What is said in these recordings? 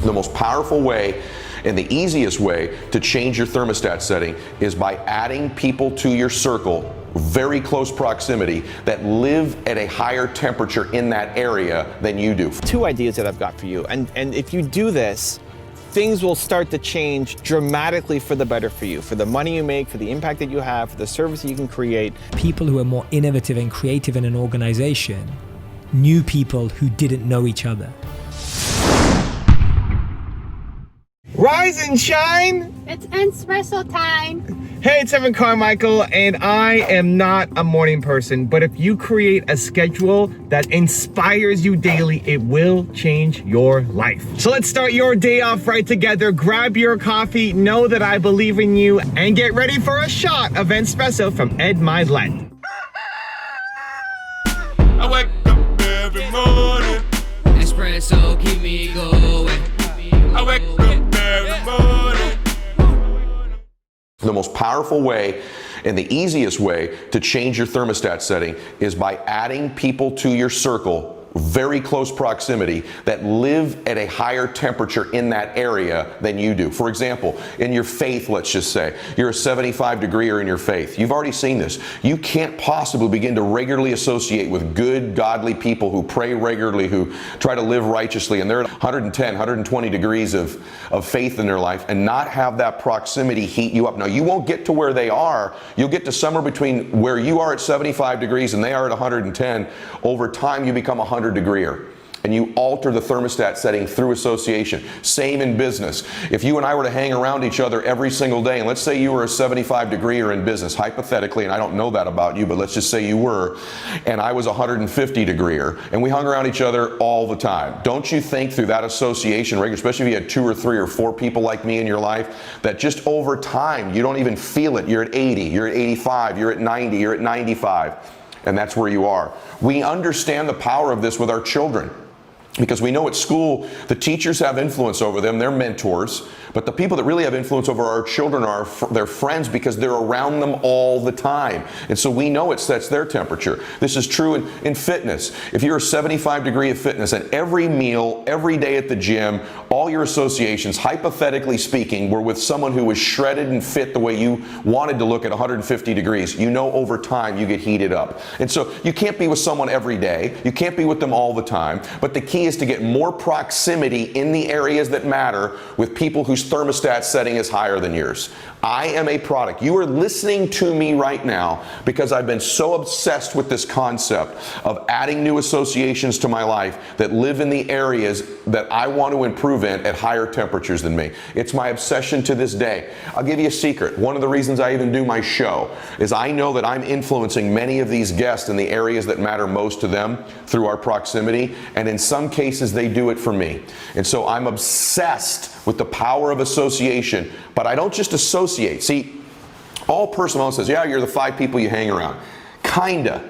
The most powerful way and the easiest way to change your thermostat setting is by adding people to your circle, very close proximity, that live at a higher temperature in that area than you do. 2 ideas that I've got for you. And if you do this, things will start to change dramatically for the better for you, for the money you make, for the impact that you have, for the service that you can create. People who are more innovative and creative in an organization knew people who didn't know each other. Rise and shine! It's Entspresso time! Hey, it's Evan Carmichael, and I am not a morning person, but if you create a schedule that inspires you daily, it will change your life. So let's start your day off right together. Grab your coffee, know that I believe in you, and get ready for a shot of Entspresso from Ed Mylett. I wake up every morning. Espresso keep me going. I wake up every morning. The most powerful way and the easiest way to change your thermostat setting is by adding people to your circle, very close proximity, that live at a higher temperature in that area than you do. For example, in your faith, let's just say, you're a 75-degreer in your faith. You've already seen this. You can't possibly begin to regularly associate with good, godly people who pray regularly, who try to live righteously, and they're at 110, 120 degrees of faith in their life, and not have that proximity heat you up. Now, you won't get to where they are. You'll get to somewhere between where you are at 75 degrees and they are at 110. Over time, you become 100-degreer. And you alter the thermostat setting through association. Same in business. If you and I were to hang around each other every single day, and let's say you were a 75-degreer in business, hypothetically, and I don't know that about you, but let's just say you were, and I was a 150-degreer, and we hung around each other all the time. Don't you think through that association, especially if you had 2 or 3 or 4 people like me in your life, that just over time, you don't even feel it. You're at 80, you're at 85, you're at 90, you're at 95, and that's where you are. We understand the power of this with our children, because we know at school the teachers have influence over them, they're mentors, but the people that really have influence over our children are their friends, because they're around them all the time. And so we know it sets their temperature. This is true in fitness. If you're a 75-degree of fitness, and every meal, every day at the gym, all your associations, hypothetically speaking, were with someone who was shredded and fit the way you wanted to look at 150 degrees, you know over time you get heated up. And so you can't be with someone every day, you can't be with them all the time, but the key is to get more proximity in the areas that matter with people whose thermostat setting is higher than yours. I am a product. You are listening to me right now because I've been so obsessed with this concept of adding new associations to my life that live in the areas that I want to improve in at higher temperatures than me. It's my obsession to this day. I'll give you a secret. One of the reasons I even do my show is I know that I'm influencing many of these guests in the areas that matter most to them through our proximity, and in some cases they do it for me. And so I'm obsessed with the power of association, but I don't just associate. See, all personal says, yeah, you're the 5 people you hang around. Kinda.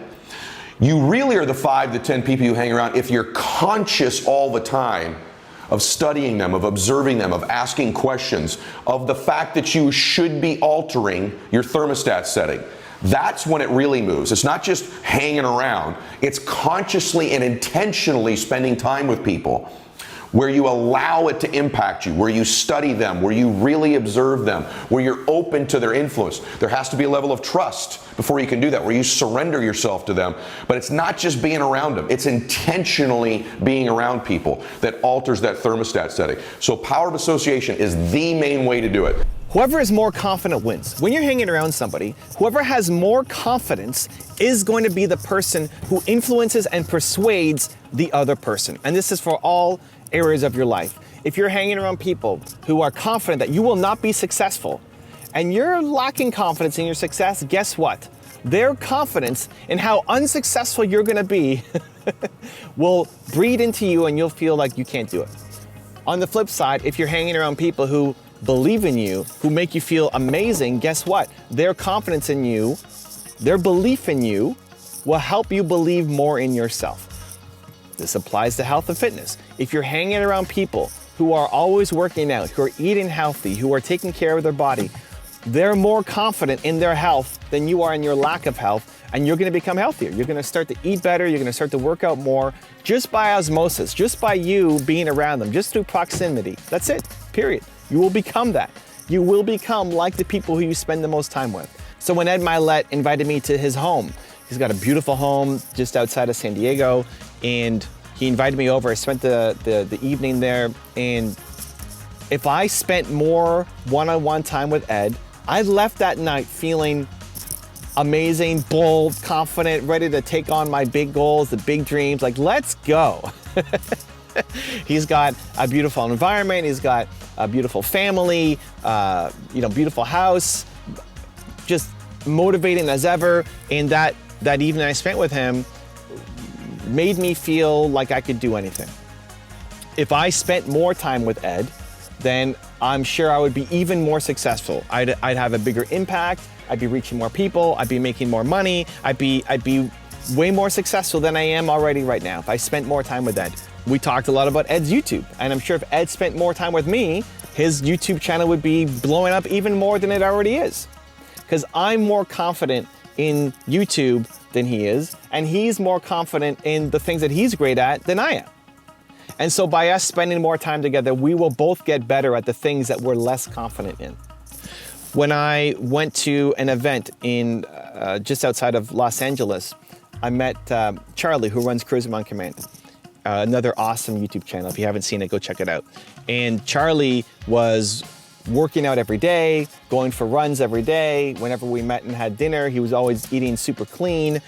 You really are the 5 to 10 people you hang around if you're conscious all the time of studying them, of observing them, of asking questions, of the fact that you should be altering your thermostat setting. That's when it really moves. It's not just hanging around. It's consciously and intentionally spending time with people where you allow it to impact you, where you study them, where you really observe them, where you're open to their influence. There has to be a level of trust before you can do that, where you surrender yourself to them. But it's not just being around them. It's intentionally being around people that alters that thermostat setting. So power of association is the main way to do it. Whoever is more confident wins. When you're hanging around somebody, whoever has more confidence is going to be the person who influences and persuades the other person. And this is for all areas of your life. If you're hanging around people who are confident that you will not be successful, and you're lacking confidence in your success, guess what? Their confidence in how unsuccessful you're gonna be will breed into you, and you'll feel like you can't do it. On the flip side, if you're hanging around people who believe in you, who make you feel amazing, guess what? Their confidence in you, their belief in you, will help you believe more in yourself. This applies to health and fitness. If you're hanging around people who are always working out, who are eating healthy, who are taking care of their body, they're more confident in their health than you are in your lack of health, and you're gonna become healthier. You're gonna start to eat better, you're gonna start to work out more, just by osmosis, just by you being around them, just through proximity. That's it, period. You will become that. You will become like the people who you spend the most time with. So when Ed Mylett invited me to his home, he's got a beautiful home just outside of San Diego, and he invited me over. I spent the evening there, and if I spent more one-on-one time with Ed, I left that night feeling amazing, bold, confident, ready to take on my big goals, the big dreams. Like, let's go. He's got a beautiful environment. He's got a beautiful family, beautiful house, just motivating as ever. And that evening I spent with him made me feel like I could do anything. If I spent more time with Ed, then I'm sure I would be even more successful. I'd have a bigger impact. I'd be reaching more people. I'd be making more money. I'd be way more successful than I am already right now if I spent more time with Ed. We talked a lot about Ed's YouTube, and I'm sure if Ed spent more time with me, his YouTube channel would be blowing up even more than it already is. Because I'm more confident in YouTube than he is, and he's more confident in the things that he's great at than I am. And so by us spending more time together, we will both get better at the things that we're less confident in. When I went to an event in just outside of Los Angeles, I met Charlie, who runs Cruising on Command, another awesome YouTube channel. If you haven't seen it, go check it out. And Charlie was working out every day, going for runs every day. Whenever we met and had dinner, he was always eating super clean,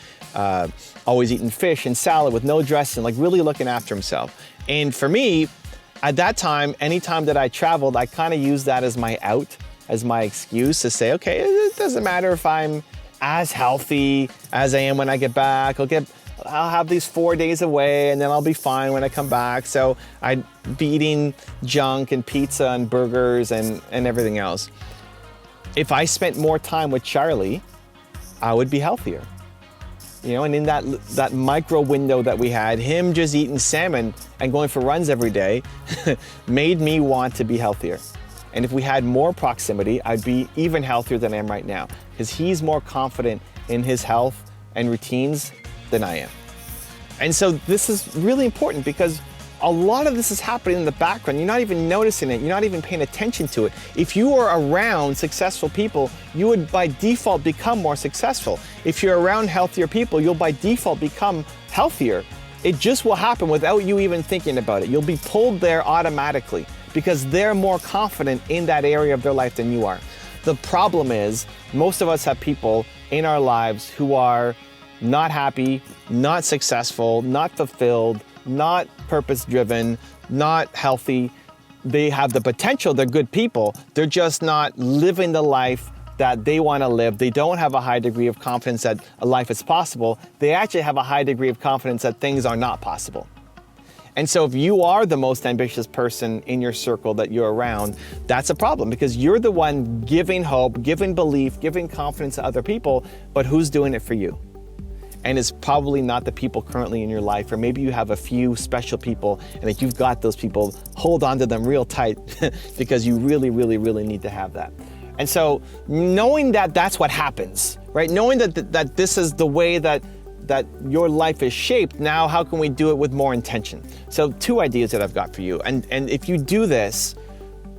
always eating fish and salad with no dressing, like really looking after himself. And for me, at that time, anytime that I traveled, I kind of used that as my out, as my excuse to say, okay, it doesn't matter if I'm as healthy as I am when I get back. I'll have these 4 days away and then I'll be fine when I come back. So I'd be eating junk and pizza and burgers and everything else. If I spent more time with Charlie, I would be healthier. And in that micro window that we had, him just eating salmon and going for runs every day made me want to be healthier. And if we had more proximity, I'd be even healthier than I am right now, because he's more confident in his health and routines than I am. And so this is really important, because a lot of this is happening in the background. You're not even noticing it. You're not even paying attention to it. If you are around successful people, you would by default become more successful. If you're around healthier people, you'll by default become healthier. It just will happen without you even thinking about it. You'll be pulled there automatically because they're more confident in that area of their life than you are. The problem is, most of us have people in our lives who are not happy, not successful, not fulfilled, not purpose-driven, not healthy. They have the potential, they're good people, they're just not living the life that they want to live. They don't have a high degree of confidence that a life is possible. They actually have a high degree of confidence that things are not possible. And so if you are the most ambitious person in your circle that you're around, that's a problem, because you're the one giving hope, giving belief, giving confidence to other people, but who's doing it for you? And it's probably not the people currently in your life, or maybe you have a few special people, and if you've got those people, hold on to them real tight because you really, really, really need to have that. And so knowing that that's what happens, right? Knowing that this is the way that your life is shaped, now how can we do it with more intention? So 2 ideas that I've got for you. And if you do this,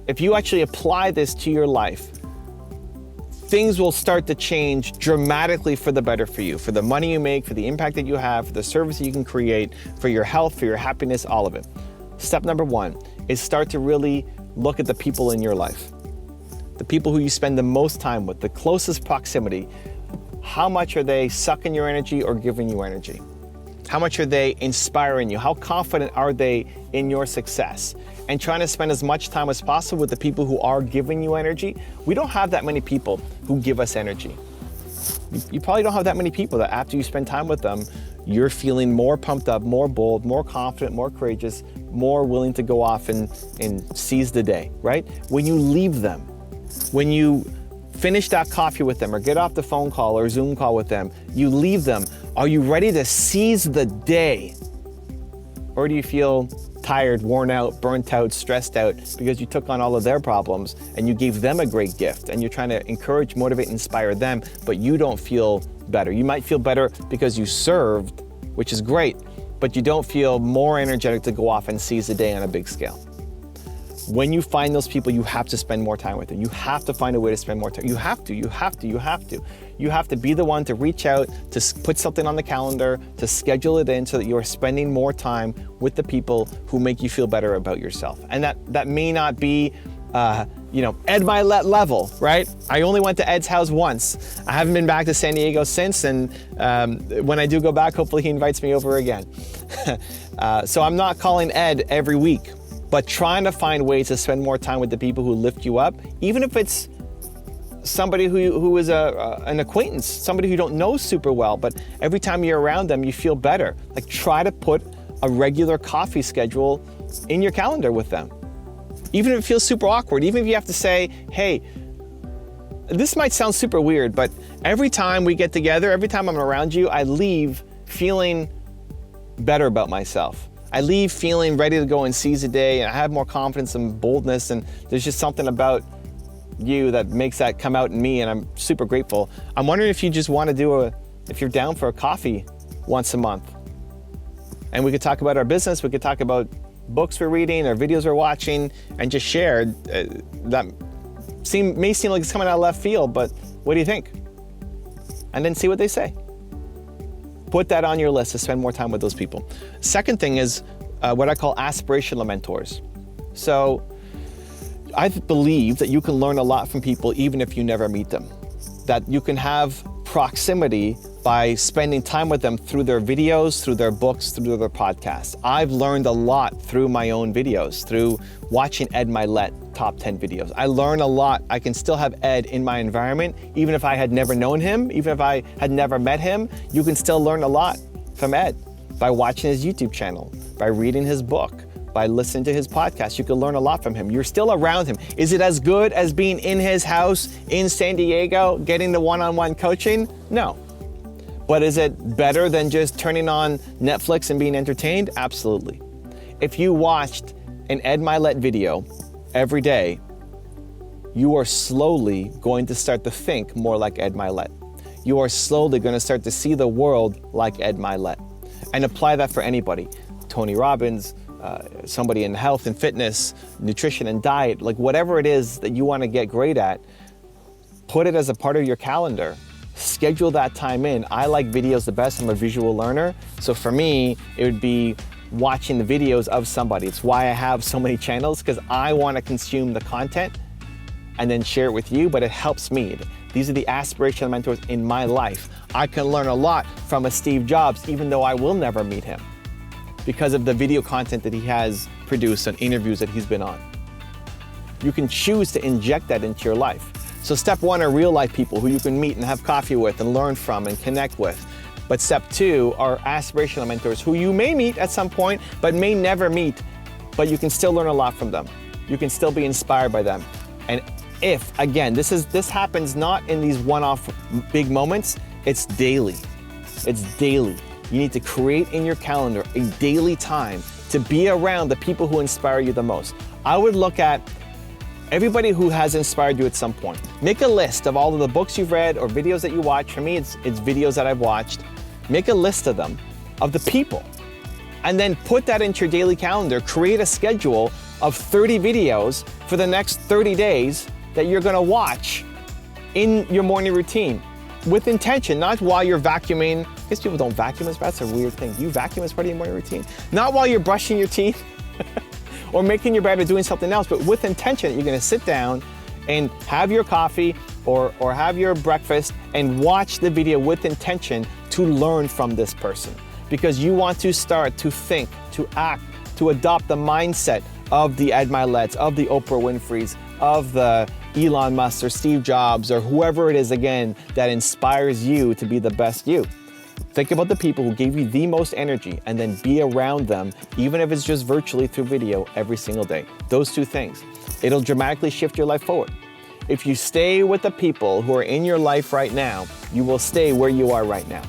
if you actually apply this to your life, things will start to change dramatically for the better for you, for the money you make, for the impact that you have, for the service that you can create, for your health, for your happiness, all of it. Step number 1 is start to really look at the people in your life. The people who you spend the most time with, the closest proximity. How much are they sucking your energy or giving you energy? How much are they inspiring you? How confident are they in your success? And trying to spend as much time as possible with the people who are giving you energy. We don't have that many people who give us energy. You probably don't have that many people that after you spend time with them, you're feeling more pumped up, more bold, more confident, more courageous, more willing to go off and seize the day, right? When you leave them, when you finish that coffee with them or get off the phone call or Zoom call with them, you leave them. Are you ready to seize the day? Or do you feel tired, worn out, burnt out, stressed out because you took on all of their problems and you gave them a great gift and you're trying to encourage, motivate, inspire them, but you don't feel better. You might feel better because you served, which is great, but you don't feel more energetic to go off and seize the day on a big scale. When you find those people, you have to spend more time with them. You have to find a way to spend more time. You have to. You have to be the one to reach out, to put something on the calendar, to schedule it in so that you're spending more time with the people who make you feel better about yourself. And that may not be, Ed Mylett level, right? I only went to Ed's house once. I haven't been back to San Diego since, and when I do go back, hopefully he invites me over again. So I'm not calling Ed every week, but trying to find ways to spend more time with the people who lift you up, even if it's somebody who is an acquaintance, somebody who you don't know super well, but every time you're around them, you feel better. Like, try to put a regular coffee schedule in your calendar with them. Even if it feels super awkward, even if you have to say, hey, this might sound super weird, but every time we get together, every time I'm around you, I leave feeling better about myself. I leave feeling ready to go and seize the day, and I have more confidence and boldness, and there's just something about you that makes that come out in me, and I'm super grateful. I'm wondering if you just want to if you're down for a coffee once a month. And we could talk about our business, we could talk about books we're reading or videos we're watching, and just share. That may seem like it's coming out of left field, but what do you think? And then see what they say. Put that on your list to spend more time with those people. Second thing is what I call aspirational mentors. So I believe that you can learn a lot from people even if you never meet them. That you can have proximity by spending time with them through their videos, through their books, through their podcasts. I've learned a lot through my own videos, through watching Ed Mylett top 10 videos. I learn a lot. I can still have Ed in my environment, even if I had never known him, even if I had never met him. You can still learn a lot from Ed by watching his YouTube channel, by reading his book, by listening to his podcast. You can learn a lot from him. You're still around him. Is it as good as being in his house in San Diego, getting the one-on-one coaching? No. But is it better than just turning on Netflix and being entertained? Absolutely. If you watched an Ed Mylett video every day, you are slowly going to start to think more like Ed Mylett. You are slowly going to start to see the world like Ed Mylett. And apply that for anybody. Tony Robbins, somebody in health and fitness, nutrition and diet, like whatever it is that you want to get great at, put it as a part of your calendar. Schedule that time in. I like videos the best. I'm a visual learner. So for me, it would be watching the videos of somebody. It's why I have so many channels, because I want to consume the content and then share it with you, but it helps me. These are the aspirational mentors in my life. I can learn a lot from a Steve Jobs, even though I will never meet him, because of the video content that he has produced and interviews that he's been on. You can choose to inject that into your life. So step one are real life people who you can meet and have coffee with and learn from and connect with. But step two are aspirational mentors who you may meet at some point, but may never meet, but you can still learn a lot from them. You can still be inspired by them. And if, again, this happens not in these one-off big moments, it's daily. It's daily. You need to create in your calendar a daily time to be around the people who inspire you the most. I would look at everybody who has inspired you at some point. Make a list of all of the books you've read or videos that you watch. For me, it's videos that I've watched. Make a list of them, of the people, and then put that into your daily calendar. Create a schedule of 30 videos for the next 30 days that you're gonna watch in your morning routine with intention, not while you're vacuuming. I guess people don't vacuum as bad. That's a weird thing. You vacuum as part of your morning routine. Not while you're brushing your teeth or making your bed or doing something else, but with intention. You're gonna sit down and have your coffee or have your breakfast and watch the video with intention to learn from this person. Because you want to start to think, to act, to adopt the mindset of the Ed Myletts, of the Oprah Winfreys, of the Elon Musk or Steve Jobs or whoever it is, again, that inspires you to be the best you. Think about the people who gave you the most energy and then be around them, even if it's just virtually through video, every single day. Those two things. It'll dramatically shift your life forward. If you stay with the people who are in your life right now, you will stay where you are right now.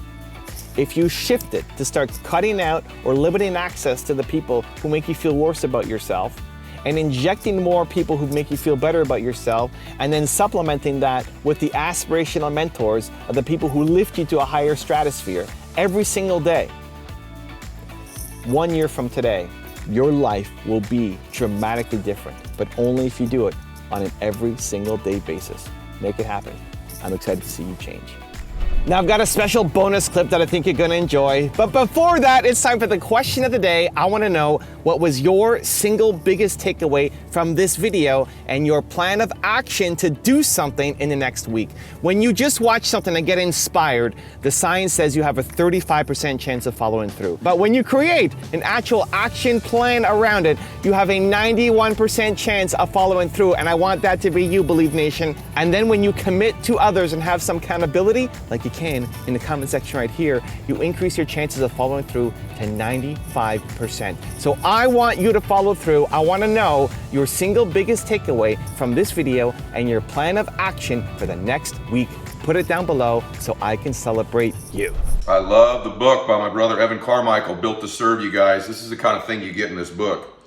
if you shift it to start cutting out or limiting access to the people who make you feel worse about yourself, and injecting more people who make you feel better about yourself, and then supplementing that with the aspirational mentors of the people who lift you to a higher stratosphere every single day. 1 year from today, your life will be dramatically different, but only if you do it on an every single day basis. Make it happen. I'm excited to see you change. Now I've got a special bonus clip that I think you're gonna enjoy. But before that, it's time for the question of the day. I wanna know, what was your single biggest takeaway from this video and your plan of action to do something in the next week? When you just watch something and get inspired, the science says you have a 35% chance of following through. But when you create an actual action plan around it, you have a 91% chance of following through. And I want that to be you, Believe Nation. And then when you commit to others and have some accountability, like you can in the comment section right here, you increase your chances of following through to 95%. So I want you to follow through. I want to know your single biggest takeaway from this video and your plan of action for the next week. Put it down below so I can celebrate you. I love the book by my brother Evan Carmichael, Built to Serve You guys. This is the kind of thing you get in this book.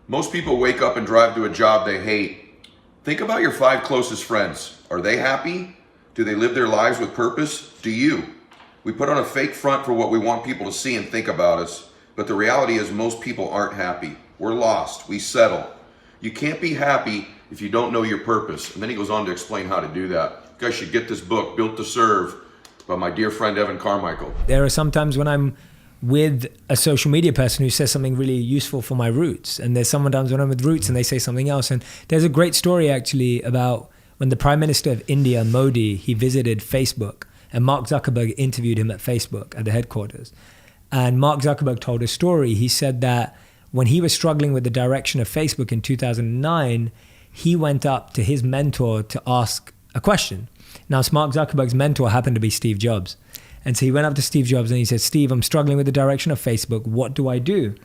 Most people wake up and drive to a job they hate. Think about your 5 closest friends. Are they happy? Do they live their lives with purpose? Do you? We put on a fake front for what we want people to see and think about us, but the reality is most people aren't happy. We're lost. We settle. You can't be happy if you don't know your purpose. And then he goes on to explain how to do that. You guys should get this book, Built to Serve, by my dear friend Evan Carmichael. There are some times when I'm with a social media person who says something really useful for my roots, and there's sometimes when I'm with roots and they say something else. And there's a great story actually about when the Prime Minister of India, Modi, he visited Facebook, and Mark Zuckerberg interviewed him at Facebook at the headquarters. And Mark Zuckerberg told a story. He said that when he was struggling with the direction of Facebook in 2009, he went up to his mentor to ask a question. Now, Mark Zuckerberg's mentor happened to be Steve Jobs. And so he went up to Steve Jobs and he said, Steve, I'm struggling with the direction of Facebook. What do I do?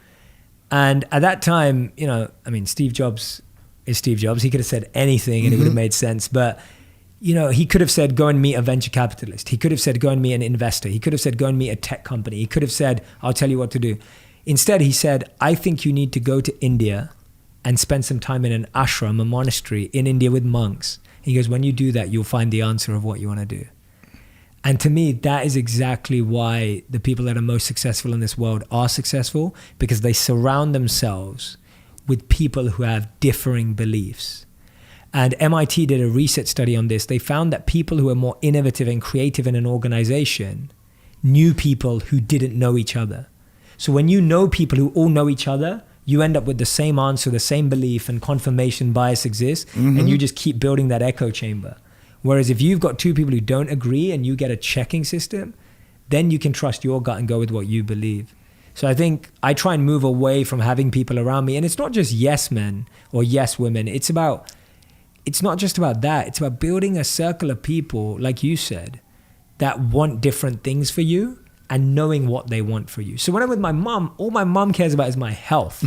And at that time, Steve Jobs is Steve Jobs. He could have said anything and it would have made sense. But, he could have said, go and meet a venture capitalist. He could have said, go and meet an investor. He could have said, go and meet a tech company. He could have said, I'll tell you what to do. Instead, he said, I think you need to go to India and spend some time in an ashram, a monastery in India with monks. He goes, when you do that, you'll find the answer of what you want to do. And to me, that is exactly why the people that are most successful in this world are successful, because they surround themselves with people who have differing beliefs. And MIT did a research study on this. They found that people who are more innovative and creative in an organization knew people who didn't know each other. So when you know people who all know each other, you end up with the same answer, the same belief, and confirmation bias exists, and you just keep building that echo chamber. Whereas if you've got 2 people who don't agree and you get a checking system, then you can trust your gut and go with what you believe. So I think I try and move away from having people around me. And it's not just yes men or yes women. It's not just about that. It's about building a circle of people, like you said, that want different things for you and knowing what they want for you. So when I'm with my mom, all my mom cares about is my health,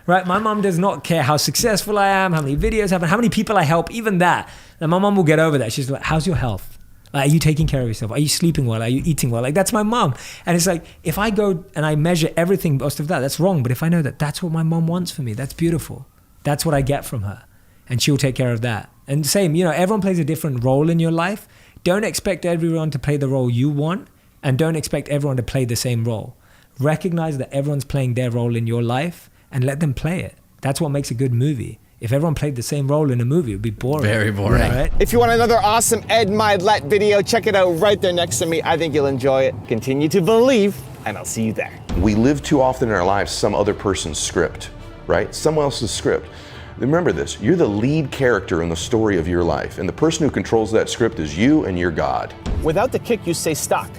right? My mom does not care how successful I am, how many videos happen, how many people I help, even that. And my mom will get over that. She's like, how's your health? Like, are you taking care of yourself? Are you sleeping well? Are you eating well? Like, that's my mom. And it's like, if I go and I measure everything most of that, that's wrong. But if I know that that's what my mom wants for me, that's beautiful. That's what I get from her. And she'll take care of that. And same, everyone plays a different role in your life. Don't expect everyone to play the role you want, and don't expect everyone to play the same role. Recognize that everyone's playing their role in your life and let them play it. That's what makes a good movie. If everyone played the same role in a movie, it would be boring. Very boring. Right? If you want another awesome Ed Mylett video, check it out right there next to me. I think you'll enjoy it. Continue to believe, and I'll see you there. We live too often in our lives some other person's script, right? Someone else's script. Remember this, you're the lead character in the story of your life, and the person who controls that script is you and your God. Without the kick, you stay stuck.